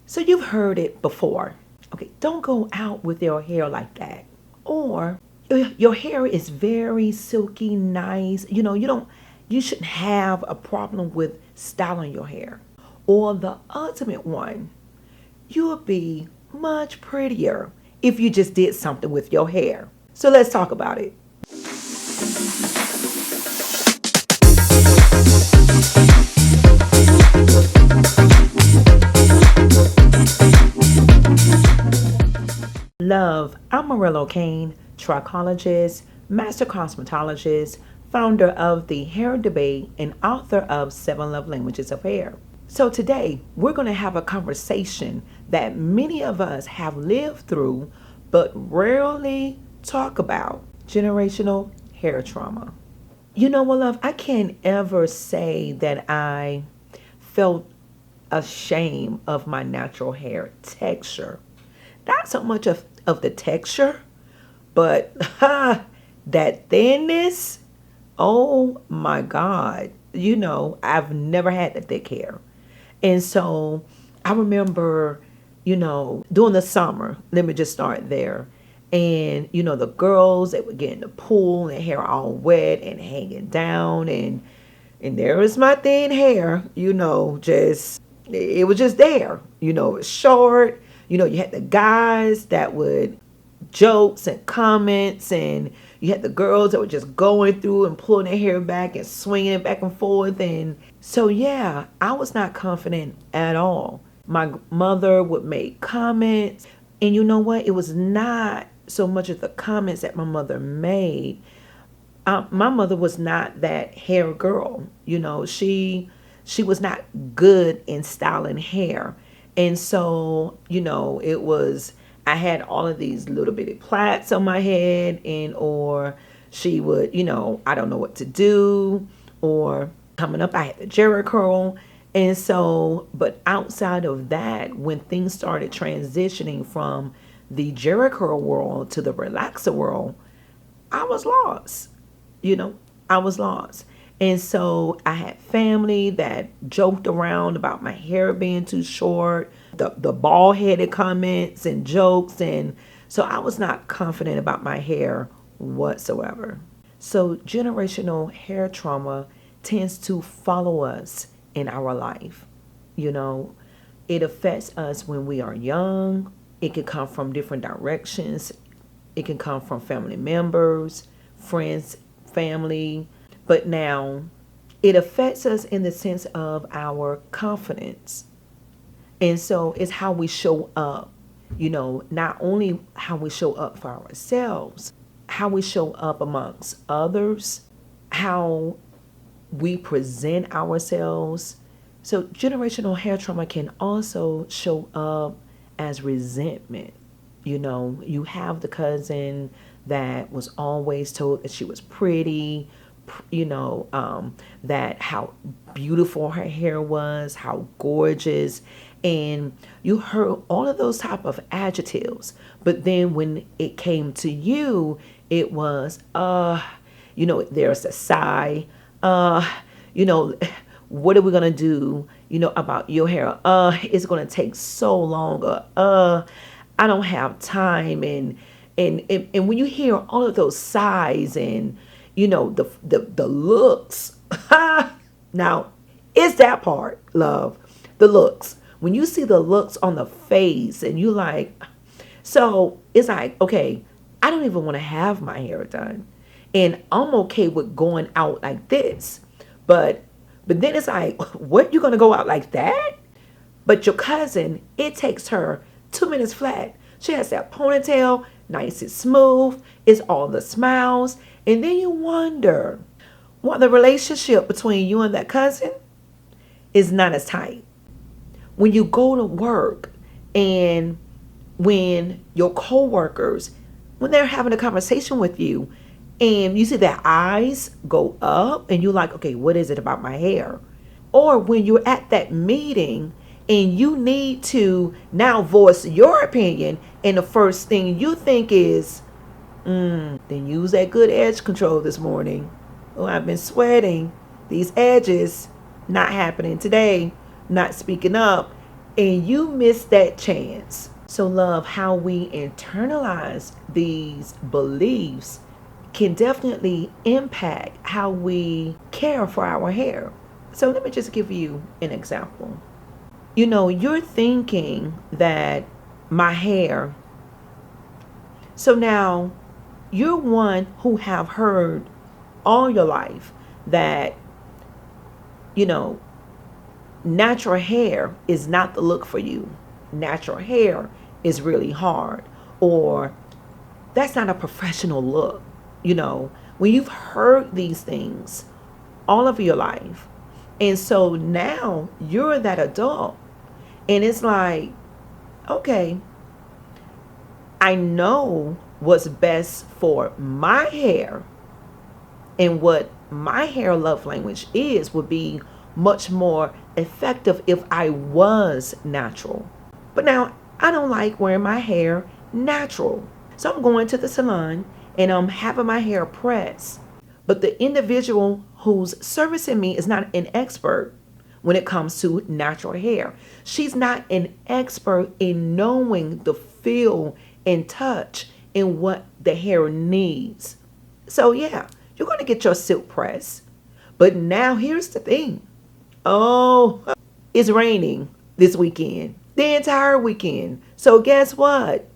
So you've heard it before. Okay, don't go out with your hair like that. Or your hair is very silky, nice. You shouldn't have a problem with styling your hair. Or the ultimate one, you would be much prettier if you just did something with your hair. So let's talk about it. Love, I'm Morale Ocain, trichologist, master cosmetologist, founder of the Hair Debate, and author of 7 Love Languages of Hair. So today, we're going to have a conversation that many of us have lived through, but rarely talk about: generational hair trauma. You know what, love? I can't ever say that I felt ashamed of my natural hair texture. Not so much of the texture, but that thinness. Oh my God. I've never had that thick hair. And so I remember, during the summer, let me just start there. And, the girls that would get in the pool and hair all wet and hanging down. And there was my thin hair, just, it was just there. It was short. You had the guys that would jokes and comments, and you had the girls that were just going through and pulling their hair back and swinging it back and forth. And so, yeah, I was not confident at all. My mother would make comments, and you know what? It was not so much of the comments that my mother made. My mother was not that hair girl. She was not good in styling hair. And so, it was, I had all of these little bitty plaits on my head, or she would, I don't know what to do. Or coming up, I had the Jerry curl. And so, but outside of that, when things started transitioning from the Jerry curl world to the relaxer world, I was lost. I was lost. And so I had family that joked around about my hair being too short, the bald-headed comments and jokes. And so I was not confident about my hair whatsoever. So generational hair trauma tends to follow us in our life. It affects us when we are young. It can come from different directions. It can come from family members, friends, family. But now it affects us in the sense of our confidence. And so it's how we show up, not only how we show up for ourselves, how we show up amongst others, how we present ourselves. So generational hair trauma can also show up as resentment. You have the cousin that was always told that she was pretty, that how beautiful her hair was, how gorgeous. And you heard all of those type of adjectives. But then when it came to you, it was, there's a sigh. What are we going to do, about your hair? It's going to take so long. I don't have time. And when you hear all of those sighs and, the looks. Now, it's that part, love. The looks. When you see the looks on the face and you like, so it's like, okay, I don't even want to have my hair done. And I'm okay with going out like this. But then it's like, what, you going to go out like that? But your cousin, it takes her 2 minutes flat. She has that ponytail, nice and smooth. It's all the smiles. And then you wonder, well, the relationship between you and that cousin is not as tight. When you go to work and when your coworkers, when they're having a conversation with you and you see their eyes go up and you're like, okay, what is it about my hair? Or when you're at that meeting and you need to now voice your opinion and the first thing you think is, then use that good edge control this morning. Oh, I've been sweating. These edges not happening today. Not speaking up. and you missed that chance. So, love, how we internalize these beliefs can definitely impact how we care for our hair. So, let me just give you an example. You're thinking that my hair, so now you're one who have heard all your life that, you know, natural hair is not the look for you. Natural hair is really hard, or that's not a professional look. When you've heard these things all of your life, and so now you're that adult, and it's like, okay, I know what's best for my hair, and what my hair love language is would be much more effective if I was natural. But now I don't like wearing my hair natural. So I'm going to the salon and I'm having my hair pressed. But the individual who's servicing me is not an expert when it comes to natural hair. She's not an expert in knowing the feel and touch and what the hair needs. So yeah, you're going to get your silk press. But now here's the thing. Oh, it's raining this weekend, the entire weekend. So guess what?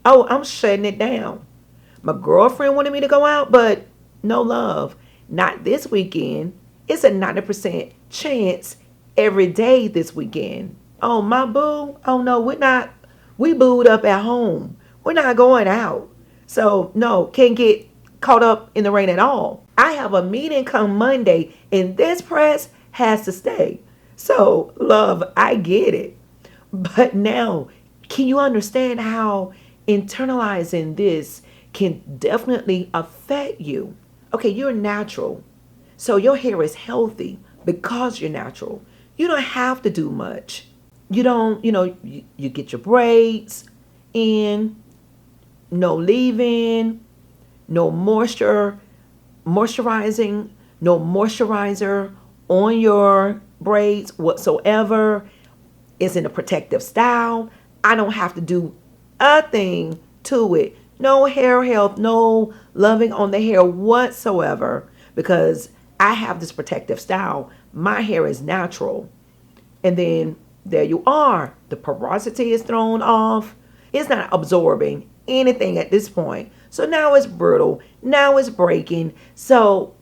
Oh, I'm shutting it down. My girlfriend wanted me to go out, but no love. Not this weekend. It's a 90% chance every day this weekend. Oh, my boo. Oh, no, we're not. We booed up at home. We're not going out. So, no, can't get caught up in the rain at all. I have a meeting come Monday, and this press has to stay. So, love, I get it. But now, can you understand how internalizing this can definitely affect you? Okay, you're natural. So your hair is healthy because you're natural. You don't have to do much. You don't, you get your braids in, no leave-in, no moisturizing, no moisturizer on your braids whatsoever. It's in a protective style. I don't have to do a thing to it. No hair health, no loving on the hair whatsoever, because I have this protective style. My hair is natural. And then there you are. The porosity is thrown off. It's not absorbing anything at this point. So now it's brittle. Now it's breaking. So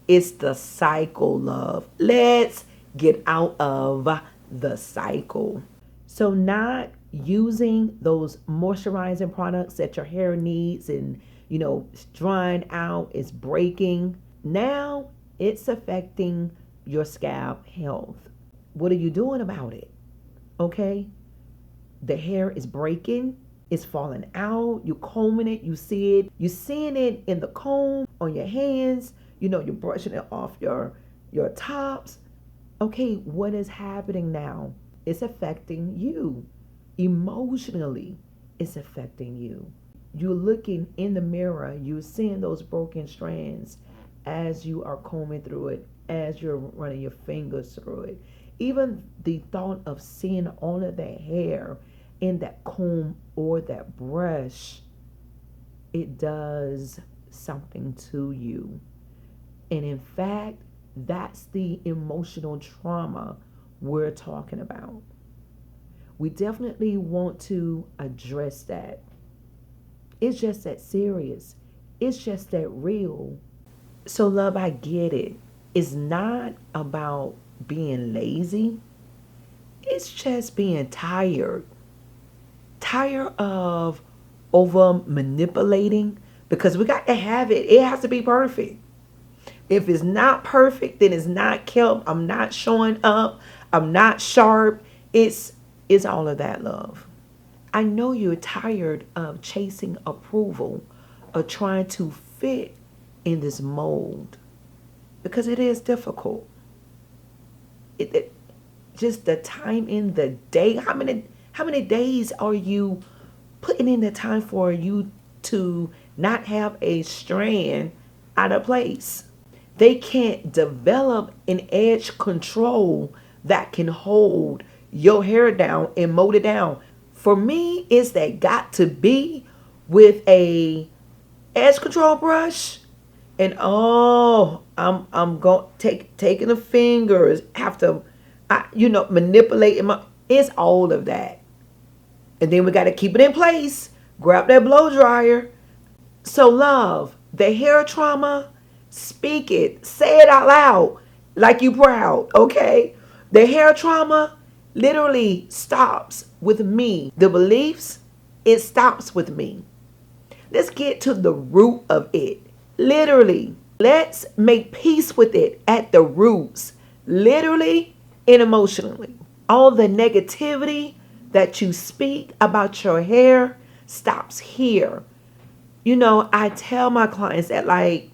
it's the cycle, love. Let's get out of the cycle. So not using those moisturizing products that your hair needs, and it's drying out, it's breaking. Now it's affecting your scalp health. What are you doing about it? Okay? The hair is breaking, it's falling out, you're combing it, you see it, you're seeing it in the comb on your hands, you're brushing it off your tops. Okay, what is happening now? It's affecting you. Emotionally, it's affecting you. You're looking in the mirror, you're seeing those broken strands as you are combing through it, as you're running your fingers through it. Even the thought of seeing all of that hair in that comb or that brush, it does something to you. And in fact, that's the emotional trauma we're talking about. We definitely want to address that. It's just that serious. It's just that real. So, love, I get it. It's not about being lazy. It's just being tired. Tired of over manipulating, because we got to have it. It has to be perfect. If it's not perfect, then it's not kept. I'm not showing up. I'm not sharp. It's all of that, love. I know you're tired of chasing approval, of trying to fit in this mold, because it is difficult. It just the time in the day. How many days are you putting in the time for you to not have a strand out of place? They can't develop an edge control that can hold your hair down and mow it down. For me, it's that got to be with a edge control brush. And I'm going taking the fingers, have to manipulate my, it's all of that. And then we got to keep it in place. Grab that blow dryer. So love, the hair trauma, speak it. Say it out loud like you proud, okay? The hair trauma literally stops with me. The beliefs, it stops with me. Let's get to the root of it. Literally, let's make peace with it at the roots, literally and emotionally. All the negativity that you speak about your hair stops here. I tell my clients that, like,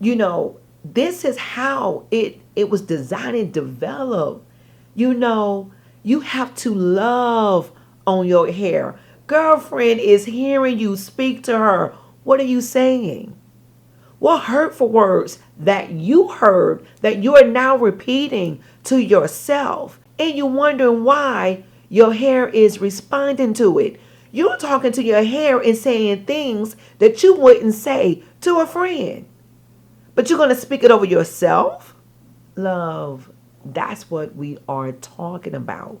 this is how it was designed and developed. You have to love on your hair. Girlfriend is hearing you speak to her. What are you saying? What hurtful words that you heard that you are now repeating to yourself, and you're wondering why your hair is responding to it. You're talking to your hair and saying things that you wouldn't say to a friend, but you're going to speak it over yourself? Love, that's what we are talking about.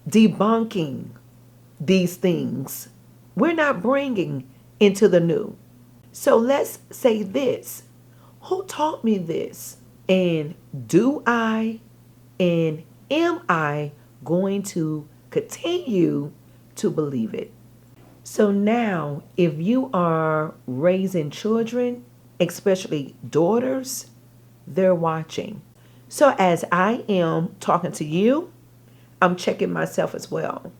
Debunking these things. We're not bringing into the new. So let's say this. Who taught me this? And do I and am I going to continue to believe it? So now, if you are raising children, especially daughters, they're watching. So as I am talking to you, I'm checking myself as well.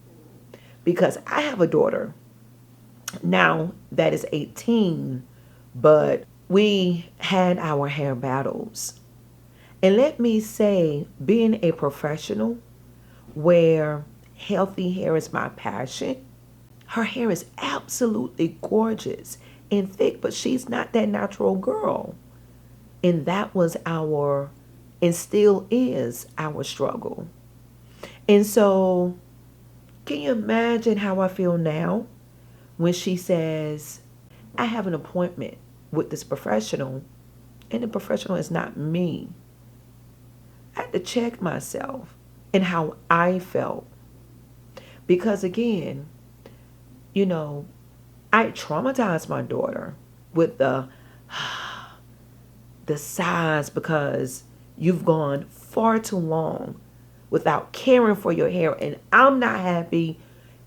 Because I have a daughter now that is 18, but we had our hair battles. And let me say, being a professional where healthy hair is my passion, her hair is absolutely gorgeous and thick, but she's not that natural girl. And that was and still is our struggle. And so, can you imagine how I feel now when she says, I have an appointment with this professional, and the professional is not me? I had to check myself and how I felt. Because again, I traumatized my daughter with the size, because you've gone far too long without caring for your hair, and I'm not happy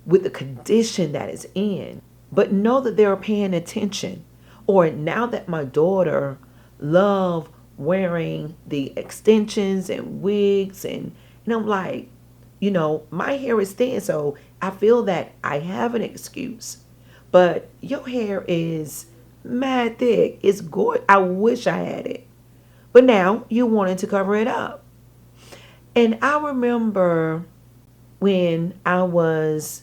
with the condition that it's in. But know that they're paying attention. Or now that my daughter love wearing the extensions and wigs, and I'm like, my hair is thin, so I feel that I have an excuse. But your hair is mad thick. It's good. I wish I had it. But now you wanted to cover it up. And I remember when I was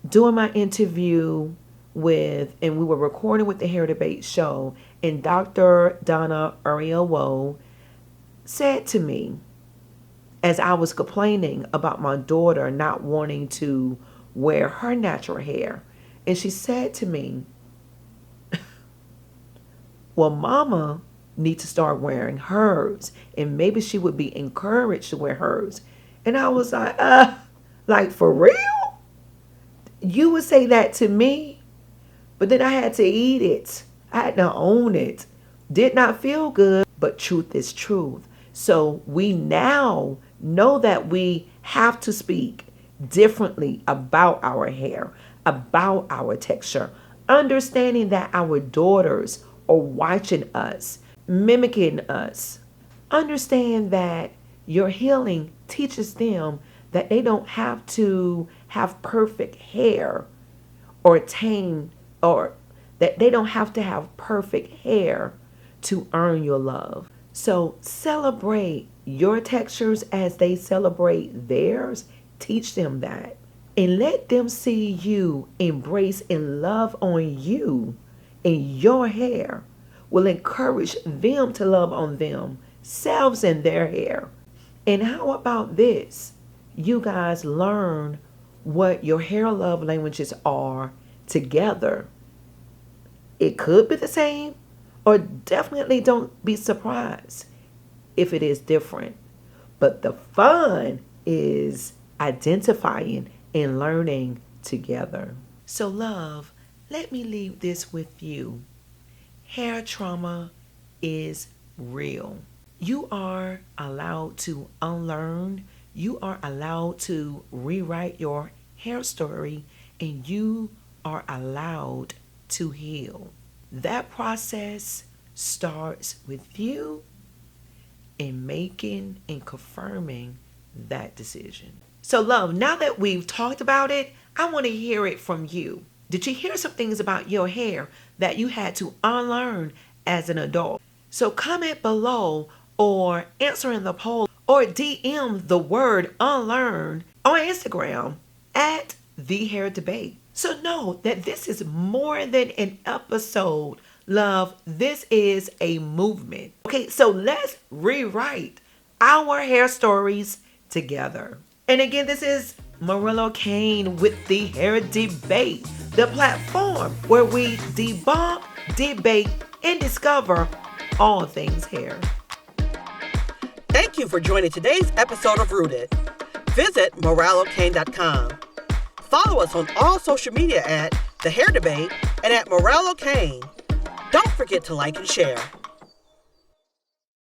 doing my interview and we were recording with the Hair Debate show, and Dr. Donna Uriel said to me, as I was complaining about my daughter not wanting to wear her natural hair, and she said to me, well, mama needs to start wearing hers, and maybe she would be encouraged to wear hers. And I was like, for real? You would say that to me? But then I had to eat it. I had to own it. Did not feel good, but truth is truth. So we now know that we have to speak differently about our hair, about our texture, understanding that our daughters are watching us, mimicking us. Understand that your healing teaches them that they don't have to have perfect hair or that they don't have to have perfect hair to earn your love. So celebrate your textures as they celebrate theirs. Teach them that. And let them see you embrace and love on you, and your hair will encourage them to love on themselves and their hair. And how about this? you guys learn what your hair love languages are together. It could be the same, or definitely don't be surprised if it is different. But the fun is identifying and learning together. So, love, let me leave this with you. Hair trauma is real. You are allowed to unlearn, you are allowed to rewrite your hair story, and you are allowed to heal. That process starts with you in making and confirming that decision. So, love, now that we've talked about it, I want to hear it from you. Did you hear some things about your hair that you had to unlearn as an adult? So, comment below or answer in the poll or DM the word unlearn on Instagram at The Hair Debate. So, know that this is more than an episode, love. This is a movement. Okay, so let's rewrite our hair stories together. And again, this is Morale Ocain with The Hair Debate, the platform where we debunk, debate, and discover all things hair. Thank you for joining today's episode of Rooted. Visit moraleocain.com. Follow us on all social media at The Hair Debate and at Morale Ocain. Don't forget to like and share.